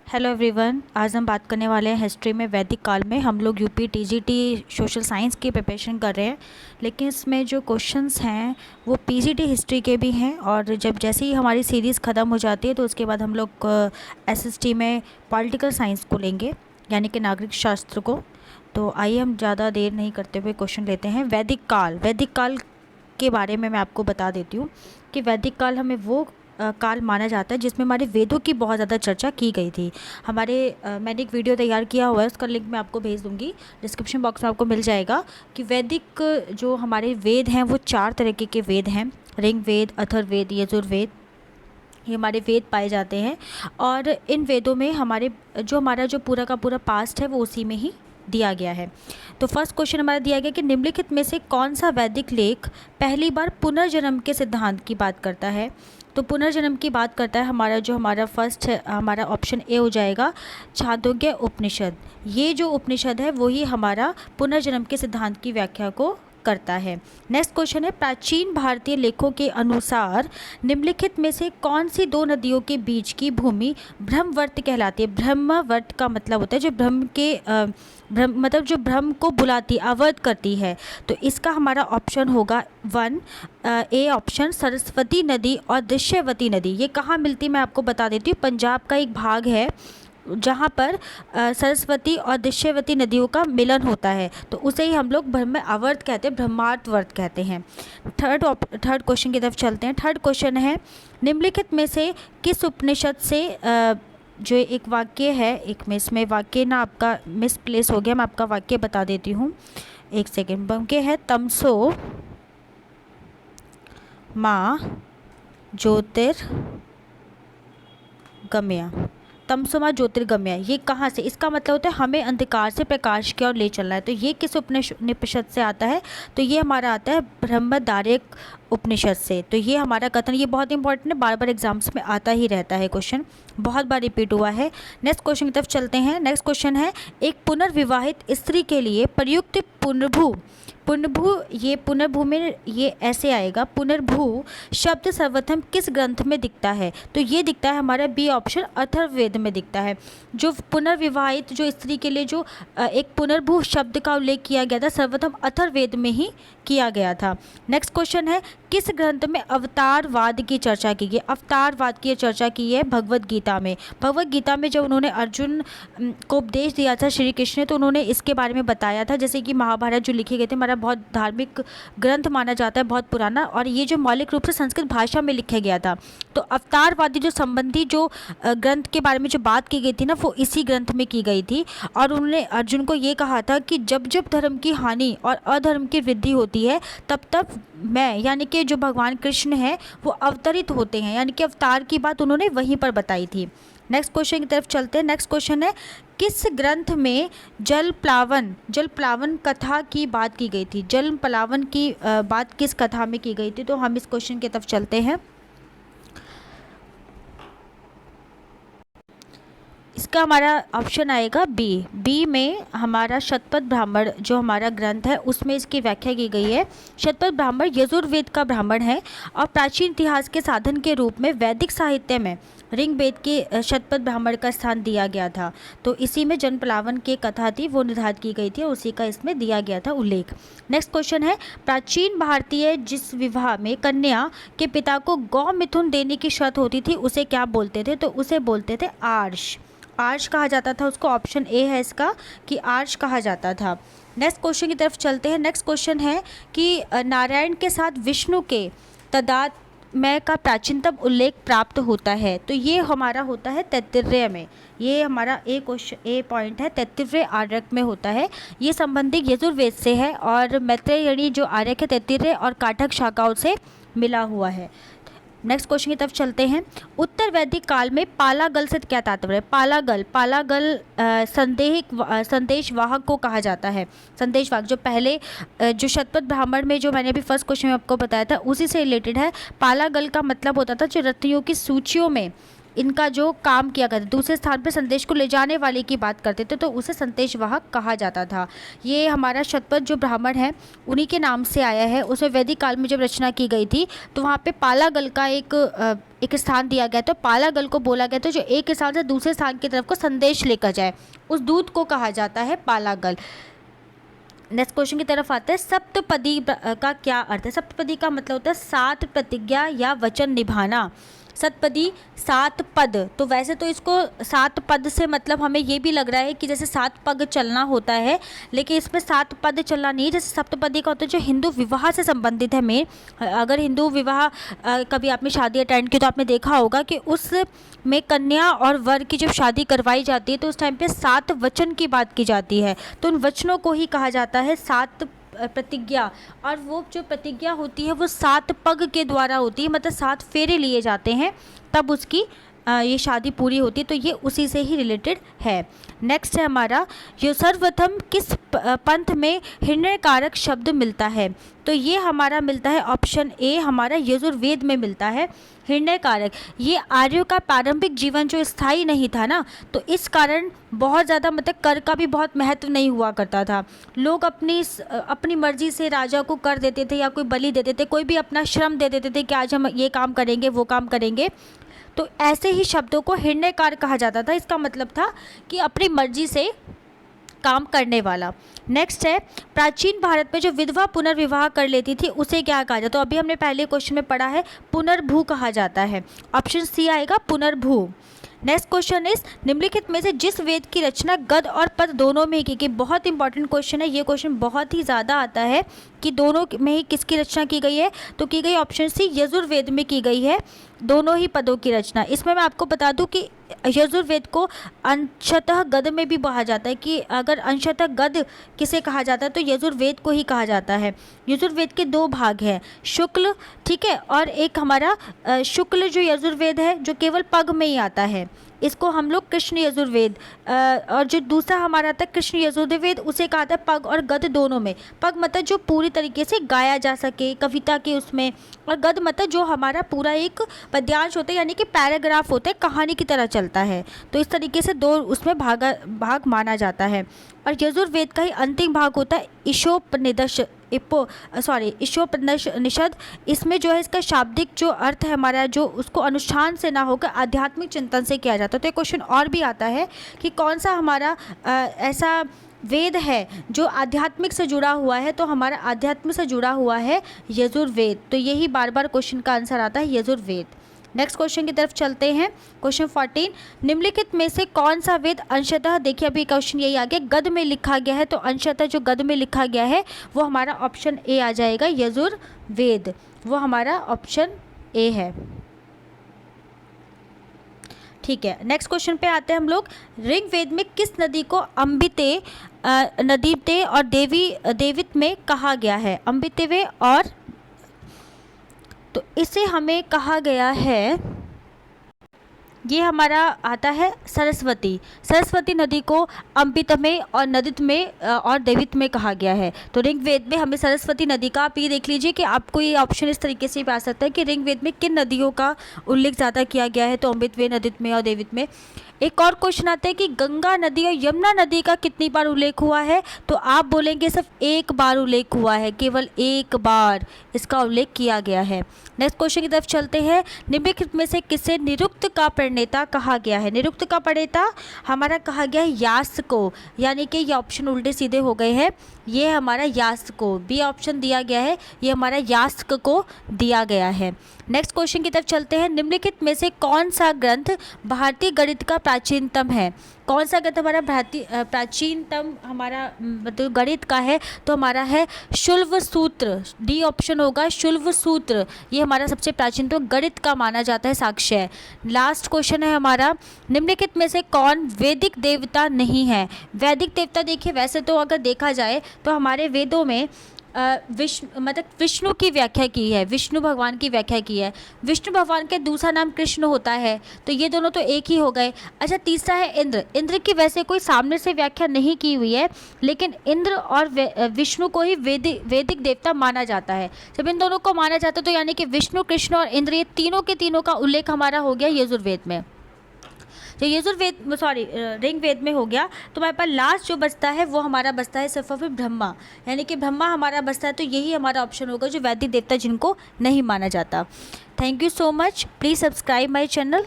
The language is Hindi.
हेलो एवरीवन, आज हम बात करने वाले हैं हिस्ट्री में। वैदिक काल में हम लोग यूपी टीजीटी सोशल साइंस की प्रिपरेशन कर रहे हैं, लेकिन इसमें जो क्वेश्चंस हैं वो पीजीटी हिस्ट्री के भी हैं। और जब जैसे ही हमारी सीरीज़ ख़त्म हो जाती है तो उसके बाद हम लोग एसएसटी में पॉलिटिकल साइंस को लेंगे, यानी कि नागरिक शास्त्र को। तो आइए हम ज़्यादा देर नहीं करते हुए क्वेश्चन लेते हैं। वैदिक काल के बारे में मैं आपको बता देती हूँ कि वैदिक काल हमें वो काल माना जाता है जिसमें हमारे वेदों की बहुत ज़्यादा चर्चा की गई थी। मैंने एक वीडियो तैयार किया हुआ है, उसका लिंक मैं आपको भेज दूंगी, डिस्क्रिप्शन बॉक्स में आपको मिल जाएगा। कि वैदिक जो हमारे वेद हैं वो 4 तरीके के वेद हैं। ऋग्वेद, अथर्ववेद, यजुर्वेद, ये हमारे वेद पाए जाते हैं। और इन वेदों में हमारा जो पूरा का पूरा पास्ट है वो उसी में ही दिया गया है। तो फर्स्ट क्वेश्चन हमारा दिया गया कि निम्नलिखित में से कौन सा वैदिक लेख पहली बार पुनर्जन्म के सिद्धांत की बात करता है। तो पुनर्जन्म की बात करता है हमारा फर्स्ट है, हमारा ऑप्शन ए हो जाएगा, छांदोग्य उपनिषद। ये जो उपनिषद है वही हमारा पुनर्जन्म के सिद्धांत की व्याख्या को करता है। नेक्स्ट क्वेश्चन है, प्राचीन भारतीय लेखों के अनुसार निम्नलिखित में से कौन सी 2 नदियों के बीच की भूमि ब्रह्मवर्त कहलाती है। ब्रह्मवर्त का मतलब होता है जो जो ब्रह्म को बुलाती, अवध करती है। तो इसका हमारा ऑप्शन होगा 1 ए ऑप्शन, सरस्वती नदी और दृश्यवती नदी। ये कहाँ मिलती है मैं आपको बता देती हूँ। पंजाब का एक भाग है जहाँ पर सरस्वती और दृश्यवती नदियों का मिलन होता है, तो उसे ही हम लोग ब्रह्मावर्त कहते हैं, ब्रह्मावर्त कहते हैं। थर्ड क्वेश्चन की तरफ चलते हैं। थर्ड क्वेश्चन है, निम्नलिखित में से किस उपनिषद से जो एक वाक्य है, एक में इसमें वाक्य ना आपका मिसप्लेस हो गया, मैं आपका वाक्य बता देती हूँ, एक सेकेंड। वाक्य है, तमसो माँ ज्योतिर्गमय। तमसोमा ज्योतिर्गमय, ये कहाँ से, इसका मतलब होता है हमें अंधकार से प्रकाश की ओर ले चलना है। तो ये किस उपनिषद से आता है, तो ये हमारा आता है ब्रह्मदार्यक उपनिषद से। तो ये हमारा कथन, ये बहुत इंपॉर्टेंट है, बार बार एग्जाम्स में आता ही रहता है क्वेश्चन, बहुत बार रिपीट हुआ है। नेक्स्ट क्वेश्चन की तरफ चलते हैं। नेक्स्ट क्वेश्चन है, एक पुनर्विवाहित स्त्री के लिए प्रयुक्त पुनर्भू में ये ऐसे आएगा, पुनर्भू शब्द सर्वप्रथम किस ग्रंथ में दिखता है। तो ये दिखता है हमारा बी ऑप्शन, अथर्ववेद में दिखता है। जो पुनर्विवाहित जो स्त्री के लिए जो एक पुनर्भू शब्द का उल्लेख किया गया था, सर्वप्रथम अथर्ववेद में ही किया गया था। नेक्स्ट क्वेश्चन है, किस ग्रंथ में अवतारवाद की चर्चा की गई। अवतारवाद की चर्चा की है भगवत गीता में। भगवत गीता में जब उन्होंने अर्जुन को उपदेश दिया था श्री कृष्ण ने, तो उन्होंने इसके बारे में बताया था। जैसे कि महाभारत जो लिखे गए थे, हमारा बहुत धार्मिक ग्रंथ माना जाता है, बहुत पुराना, और ये जो मौलिक रूप से संस्कृत भाषा में लिखा गया था। तो अवतारवादी जो संबंधी जो ग्रंथ के बारे में जो बात की गई थी ना, वो इसी ग्रंथ में की गई थी। और उन्होंने अर्जुन को ये कहा था कि जब जब धर्म की हानि और अधर्म की वृद्धि होती है, तब तब मैं, यानी कि जो भगवान कृष्ण हैं वो अवतरित होते हैं, यानी कि अवतार की बात उन्होंने वहीं पर बताई थी। नेक्स्ट क्वेश्चन की तरफ चलते हैं। नेक्स्ट क्वेश्चन है, किस ग्रंथ में जल प्लावन कथा की बात की गई थी। जल प्लावन की बात किस कथा में की गई थी। तो हम इस क्वेश्चन की तरफ चलते हैं। इसका हमारा ऑप्शन आएगा बी में हमारा शतपथ ब्राह्मण जो हमारा ग्रंथ है उसमें इसकी व्याख्या की गई है। शतपथ ब्राह्मण यजुर्वेद का ब्राह्मण है और प्राचीन इतिहास के साधन के रूप में वैदिक साहित्य में ऋग्वेद के शतपथ ब्राह्मण का स्थान दिया गया था। तो इसी में जन प्लावन की कथा थी वो निर्धारित की गई थी और उसी का इसमें दिया गया था उल्लेख। नेक्स्ट क्वेश्चन है, प्राचीन भारतीय जिस विवाह में कन्या के पिता को गौ मिथुन देने की शर्त होती थी उसे क्या बोलते थे। तो उसे बोलते थे आर्ष कहा जाता था उसको। ऑप्शन ए है इसका कि आर्ष कहा जाता था। नेक्स्ट क्वेश्चन की तरफ चलते हैं। नेक्स्ट क्वेश्चन है कि नारायण के साथ विष्णु के तदात्म्य का प्राचीनतम उल्लेख प्राप्त होता है। तो ये हमारा होता है तैत्तिरीय में। ये हमारा ए पॉइंट है, तैत्तिरीय आर्यक में होता है। ये संबंधित यजुर्वेद से है और मैत्रेयणी जो आर्यक है तैत्तिरीय और काठक शाखाओं से मिला हुआ है। नेक्स्ट क्वेश्चन की तरफ चलते हैं। उत्तर वैदिक काल में पालागल से क्या तात्पर्य है। पालागल संदेश वाहक को कहा जाता है। संदेश वाहक जो पहले जो शतपथ ब्राह्मण में जो मैंने अभी फर्स्ट क्वेश्चन में आपको बताया था उसी से रिलेटेड है। पालागल का मतलब होता था जो रत्नियों की सूचियों में इनका जो काम किया करते, दूसरे स्थान पर संदेश को ले जाने वाले की बात करते थे तो उसे संदेशवाहक कहा जाता था। ये हमारा शतपथ जो ब्राह्मण है उन्हीं के नाम से आया है। उसमें वैदिक काल में जब रचना की गई थी तो वहाँ पे पालागल का एक स्थान दिया गया, तो पालागल को बोला गया था जो एक स्थान से दूसरे स्थान की तरफ को संदेश लेकर जाए, उस दूत को कहा जाता है पालागल। नेक्स्ट क्वेश्चन की तरफ आते हैं। सप्तपदी का क्या अर्थ है? सप्तपदी का मतलब होता है 7 प्रतिज्ञा या वचन निभाना। सप्तपदी 7 पद, तो वैसे तो इसको 7 पद से मतलब हमें ये भी लग रहा है कि जैसे 7 पग चलना होता है, लेकिन इसमें 7 पद चलना नहीं है। जैसे सप्तपदी का होता है जो हिंदू विवाह से संबंधित है। में अगर हिंदू विवाह कभी आपने शादी अटेंड की तो आपने देखा होगा कि उस में कन्या और वर की जब शादी करवाई जाती है तो उस टाइम पे 7 वचन की बात की जाती है, तो उन वचनों को ही कहा जाता है 7 प्रतिज्ञा। और वो जो प्रतिज्ञा होती है वो 7 पग के द्वारा होती है, मतलब 7 फेरे लिए जाते हैं तब उसकी ये शादी पूरी होती है, तो ये उसी से ही रिलेटेड है। नेक्स्ट है हमारा, यो सर्वप्रथम किस पंथ में हिरण्यकारक शब्द मिलता है? तो ये हमारा मिलता है ऑप्शन ए, हमारा यजुर्वेद में मिलता है हिरण्यकारक। ये आर्यों का प्रारंभिक जीवन जो स्थायी नहीं था ना, तो इस कारण बहुत ज़्यादा मतलब कर का भी बहुत महत्व नहीं हुआ करता था। लोग अपनी मर्जी से राजा को कर देते थे या कोई बलि देते थे, कोई भी अपना श्रम दे देते थे कि आज हम ये काम करेंगे वो काम करेंगे, तो ऐसे ही शब्दों को हिरण्यकार कहा जाता था। इसका मतलब था कि अपनी मर्जी से काम करने वाला। नेक्स्ट है, प्राचीन भारत में जो विधवा पुनर्विवाह कर लेती थी उसे क्या कहा जाता? तो अभी हमने पहले क्वेश्चन में पढ़ा है पुनर्भू कहा जाता है, ऑप्शन सी आएगा पुनर्भू। नेक्स्ट क्वेश्चन इज, निम्नलिखित में से जिस वेद की रचना गद और पद दोनों में ही की गई? बहुत इंपॉर्टेंट क्वेश्चन है ये, क्वेश्चन बहुत ही ज़्यादा आता है कि दोनों में ही किसकी रचना की गई है? तो की गई ऑप्शन सी यजुर्वेद में की गई है दोनों ही पदों की रचना। इसमें मैं आपको बता दूं कि यजुर्वेद को अंशतः गद में भी कहा जाता है, कि अगर अंशतः गद किसे कहा जाता है तो यजुर्वेद को ही कहा जाता है। यजुर्वेद के 2 भाग हैं, शुक्ल, ठीक है, और एक हमारा शुक्ल जो यजुर्वेद है जो केवल पग में ही आता है, इसको हम लोग कृष्ण यजुर्वेद, और जो दूसरा हमारा आता है कृष्ण यजुर्वेद उसे कहा था पग और गद दोनों में। पग मतलब जो पूरी तरीके से गाया जा सके कविता के उसमें, और गद मतलब जो हमारा पूरा एक पद्यांश होता है यानी कि पैराग्राफ होता है, कहानी की तरह चलता है। तो इस तरीके से 2 उसमें भाग माना जाता है। और यजुर्वेद का ही अंतिम भाग होता है ईशोपनिषद। इसमें जो है इसका शाब्दिक जो अर्थ है हमारा, जो उसको अनुष्ठान से ना होकर आध्यात्मिक चिंतन से किया जाता है। तो एक क्वेश्चन और भी आता है कि कौन सा हमारा ऐसा वेद है जो आध्यात्मिक से जुड़ा हुआ है? तो हमारा आध्यात्म से जुड़ा हुआ है यजुर्वेद। तो यही बार बार क्वेश्चन का आंसर आता है यजुर्वेद। नेक्स्ट क्वेश्चन की तरफ चलते हैं। क्वेश्चन 14, निम्नलिखित में से कौन सा वेद अंशतः, देखिए अभी क्वेश्चन यही आ गया, गद में लिखा गया है, तो अंशतः जो गद में लिखा गया है वो हमारा ऑप्शन ए आ जाएगा, यजुर्वेद, वो हमारा ऑप्शन ए है। ठीक है, नेक्स्ट क्वेश्चन पे आते हैं हम लोग। ऋग्वेद में किस नदी को अम्बिते नदीते और देवित में कहा गया है? अम्बितेवे, और तो इसे हमें कहा गया है, ये हमारा आता है सरस्वती। सरस्वती नदी को अम्बित में और नदित में और देवित में कहा गया है। तो ऋग्वेद में हमें सरस्वती नदी का, आप ये देख लीजिए कि आपको ये ऑप्शन इस तरीके से भी आ सकता है कि ऋग्वेद में किन नदियों का उल्लेख ज़्यादा किया गया है, तो अम्बित में, नदित में और देवित में। एक और क्वेश्चन आता है कि गंगा नदी और यमुना नदी का कितनी बार उल्लेख हुआ है? तो आप बोलेंगे सिर्फ एक बार उल्लेख हुआ है, केवल एक बार इसका उल्लेख किया गया है। नेक्स्ट क्वेश्चन की तरफ चलते हैं। निम्नलिखित में से किसे निरुक्त का प्रणेता कहा गया है? निरुक्त का प्रणेता हमारा कहा गया है यास्क को, यानी कि ये ऑप्शन उल्टे सीधे हो गए हैं, ये हमारा यास्क को, बी ऑप्शन दिया गया है, ये हमारा यास्क को दिया गया है। नेक्स्ट क्वेश्चन की तरफ चलते हैं। निम्नलिखित में से कौन सा ग्रंथ भारतीय गणित का प्राचीनतम है? कौन सा ग्रंथ हमारा प्राचीनतम हमारा मतलब गणित का है? तो हमारा है शुल्व सूत्र, डी ऑप्शन होगा, शुल्व सूत्र, ये हमारा सबसे प्राचीनतम गणित का माना जाता है साक्ष्य। लास्ट क्वेश्चन है हमारा, निम्नलिखित में से कौन वैदिक देवता नहीं है? वैदिक देवता देखिए वैसे तो अगर देखा जाए तो हमारे वेदों में विष्णु की व्याख्या की है, विष्णु भगवान की व्याख्या की है। विष्णु भगवान के दूसरा नाम कृष्ण होता है, तो ये दोनों तो एक ही हो गए। अच्छा, तीसरा है इंद्र। इंद्र की वैसे कोई सामने से व्याख्या नहीं की हुई है, लेकिन इंद्र और विष्णु को ही वैदिक देवता माना जाता है। जब इन दोनों को माना जाता है तो यानी कि विष्णु, कृष्ण और इंद्र, ये तीनों के तीनों का उल्लेख हमारा हो गया यजुर्वेद में। जो यजुर्वेद सॉरी ऋग्वेद में हो गया, तो हमारे पास लास्ट जो बचता है वो हमारा बचता है सिर्फ और फिर ब्रह्मा, यानी कि ब्रह्मा हमारा बचता है। तो यही हमारा ऑप्शन होगा जो वैदिक देवता जिनको नहीं माना जाता। Thank you so much, please subscribe my channel.